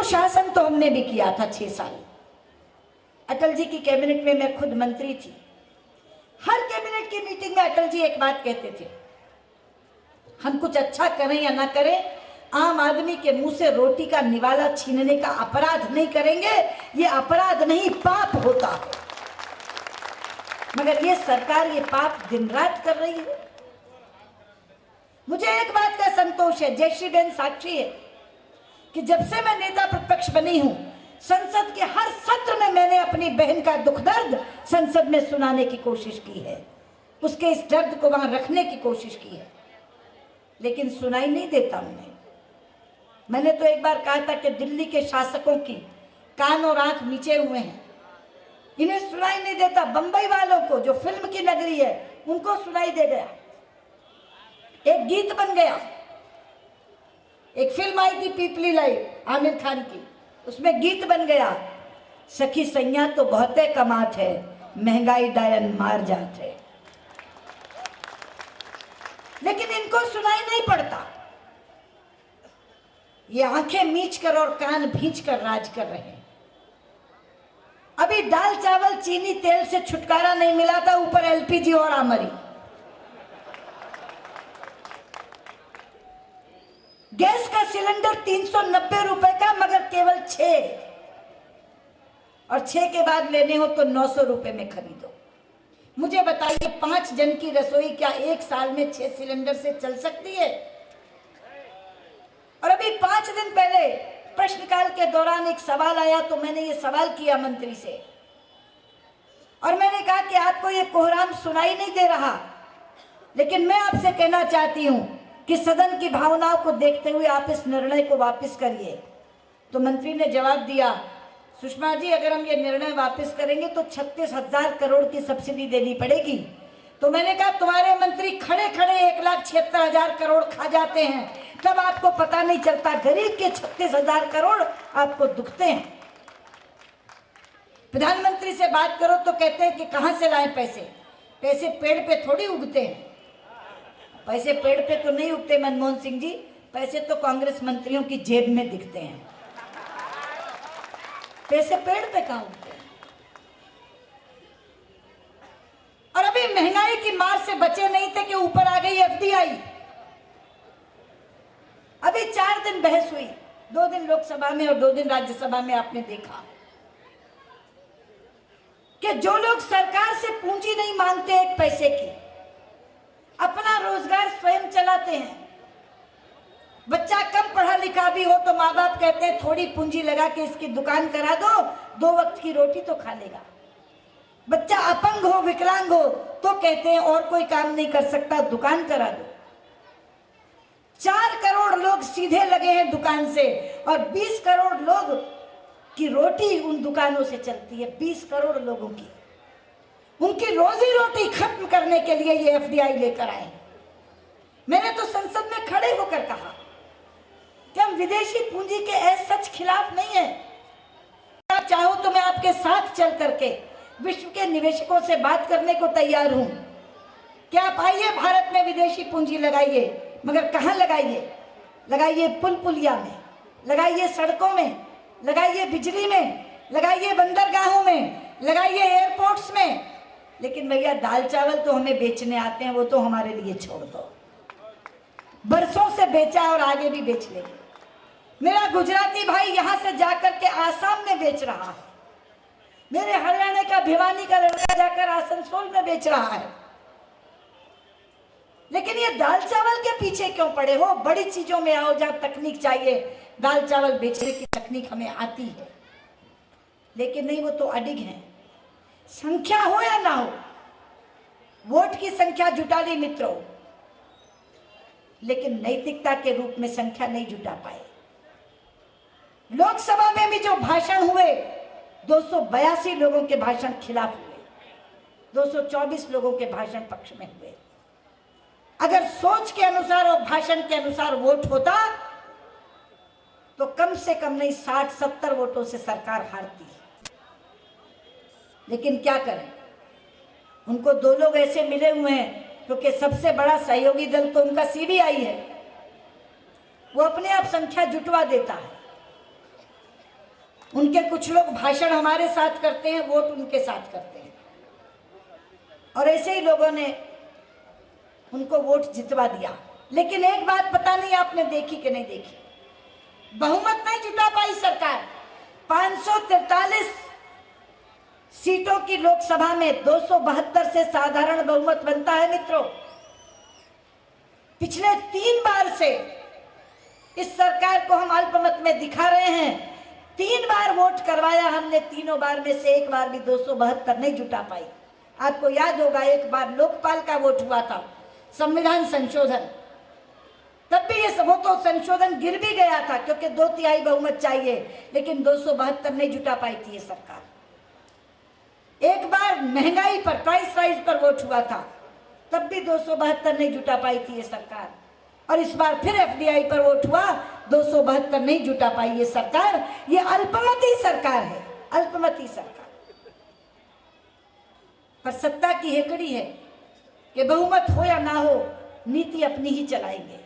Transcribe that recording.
तो शासन तो हमने भी किया था 6 साल। अटल जी की कैबिनेट में मैं खुद मंत्री थी। हर कैबिनेट की मीटिंग में अटल जी एक बात कहते थे, हम कुछ अच्छा करें या ना करें, आम आदमी के मुंह से रोटी का निवाला छीनने का अपराध नहीं करेंगे। ये अपराध नहीं, पाप होता है। मगर ये सरकार ये पाप दिन रात कर रही है। मुझे एक बात का संतोष है, जयश्री बहन साक्षी है कि जब से मैं नेता प्रतिपक्ष बनी हूं, संसद के हर सत्र में मैंने अपनी बहन का दुख दर्द संसद में सुनाने की कोशिश की है, उसके इस दर्द को वहां रखने की कोशिश की है, लेकिन सुनाई नहीं देता उन्हें। मैंने तो एक बार कहा था कि दिल्ली के शासकों की कान और आंख नीचे हुए हैं, इन्हें सुनाई नहीं देता। बंबई वालों को, जो फिल्म की नगरी है, उनको सुनाई दे गया। एक गीत बन गया, एक फिल्म आई थी पीपली लाइव आमिर खान की, उसमें गीत बन गया, सखी सैया तो बहुते कमात है, महंगाई डायन मार जात है। लेकिन इनको सुनाई नहीं पड़ता। ये आंखें मीच कर और कान भींच कर राज कर रहे हैं। अभी दाल चावल चीनी तेल से छुटकारा नहीं मिला था, ऊपर एलपीजी और आमरी। गैस का सिलेंडर 390 रुपए का, मगर केवल 6, और 6 के बाद लेने हो तो 900 रुपए में खरीदो। मुझे बताइए, 5 जन की रसोई क्या एक साल में 6 सिलेंडर से चल सकती है? और अभी 5 दिन पहले प्रश्नकाल के दौरान एक सवाल आया, तो मैंने ये सवाल किया मंत्री से, और मैंने कहा कि आपको ये कोहराम सुनाई नहीं दे रहा, लेकिन मैं आपसे कहना चाहती हूं कि सदन की भावनाओं को देखते हुए आप इस निर्णय को वापस करिए। तो मंत्री ने जवाब दिया, सुषमा जी, अगर हम ये निर्णय वापस करेंगे तो 36,000 करोड़ की सब्सिडी देनी पड़ेगी। तो मैंने कहा, तुम्हारे मंत्री खड़े खड़े 1,76,000 करोड़ खा जाते हैं, तब आपको पता नहीं चलता, गरीब के 36,000 करोड़ आपको दुखते हैं। प्रधानमंत्री से बात करो तो कहते हैं कि कहां से लाएं पैसे, पैसे पेड़ पे थोड़ी उगते हैं। पैसे पेड़ पे तो नहीं उगते मनमोहन सिंह जी, पैसे तो कांग्रेस मंत्रियों की जेब में दिखते हैं, पैसे पेड़ पे कहां उगते हैं। और अभी महंगाई की मार से बचे नहीं थे कि ऊपर आ गई एफडीआई। अभी 4 दिन बहस हुई, 2 दिन लोकसभा में और 2 दिन राज्यसभा में। आपने देखा कि जो लोग सरकार से पूंजी नहीं मांगते एक पैसे की, अपना रोजगार स्वयं चलाते हैं। बच्चा कम पढ़ा लिखा भी हो तो माँ बाप कहते हैं थोड़ी पूंजी लगा के इसकी दुकान करा दो, 2 वक्त की रोटी तो खा लेगा। बच्चा अपंग हो, विकलांग हो तो कहते हैं और कोई काम नहीं कर सकता, दुकान करा दो। 4 करोड़ लोग सीधे लगे हैं दुकान से, और 20 करोड़ लोग की रोटी उन दुकानों से चलती है। 20 करोड़ लोगों की, उनकी रोजी रोटी खत्म करने के लिए ये एफडीआई लेकर आए। मैंने तो संसद में खड़े होकर कहा कि हम विदेशी पूंजी के ऐसे सच खिलाफ नहीं है। आप चाहो तो मैं आपके साथ चल करके विश्व के निवेशकों से बात करने को तैयार हूं कि आप आइए, भारत में विदेशी पूंजी लगाइए, मगर कहां लगाइए? लगाइए पुल पुलिया में, लगाइए सड़कों में, लगाइए बिजली में, लगाइए बंदरगाहों में, लगाइए एयरपोर्ट्स में। लेकिन भैया दाल चावल तो हमें बेचने आते हैं, वो तो हमारे लिए छोड़ दो। बरसों से बेचा और आगे भी बेच लेंगे। मेरा गुजराती भाई यहां से जाकर के आसाम में बेच रहा है, मेरे हरियाणा का भिवानी का लड़का जाकर आसनसोल में बेच रहा है। लेकिन ये दाल चावल के पीछे क्यों पड़े हो? बड़ी चीजों में आओ जहां तकनीक चाहिए। दाल चावल बेचने की तकनीक हमें आती है, लेकिन नहीं, वो तो अडिग है। संख्या हो या ना हो, वोट की संख्या जुटा ली मित्रों, लेकिन नैतिकता के रूप में संख्या नहीं जुटा पाए। लोकसभा में भी जो भाषण हुए, 282 लोगों के भाषण खिलाफ हुए, 224 लोगों के भाषण पक्ष में हुए। अगर सोच के अनुसार और भाषण के अनुसार वोट होता तो कम से कम नहीं 60-70 वोटों से सरकार हारती। लेकिन क्या करें, उनको 2 लोग ऐसे मिले हुए हैं, क्योंकि सबसे बड़ा सहयोगी दल तो उनका सीबीआई है, वो अपने आप संख्या जुटवा देता है। उनके कुछ लोग भाषण हमारे साथ करते हैं, वोट उनके साथ करते हैं, और ऐसे ही लोगों ने उनको वोट जितवा दिया। लेकिन एक बात पता नहीं आपने देखी कि नहीं देखी, बहुमत नहीं जुटा पाई सरकार। 543 सीटों की लोकसभा में 272 से साधारण बहुमत बनता है मित्रों। पिछले 3 बार से इस सरकार को हम अल्पमत में दिखा रहे हैं। 3 बार वोट करवाया हमने, तीनों बार में से एक बार भी 272 नहीं जुटा पाई। आपको याद होगा एक बार लोकपाल का वोट हुआ था, संविधान संशोधन, तब भी ये वो तो संशोधन गिर भी गया था क्योंकि 2/3 बहुमत चाहिए, लेकिन 272 नहीं जुटा पाई थी ये सरकार। एक बार महंगाई पर, प्राइस राइज पर वोट हुआ था, तब भी 272 नहीं जुटा पाई थी ये सरकार। और इस बार फिर एफडीआई पर वोट हुआ, 272 नहीं जुटा पाई ये सरकार। ये अल्पमती सरकार है, अल्पमती सरकार। पर सत्ता की हेकड़ी है कि बहुमत हो या ना हो, नीति अपनी ही चलाएंगे।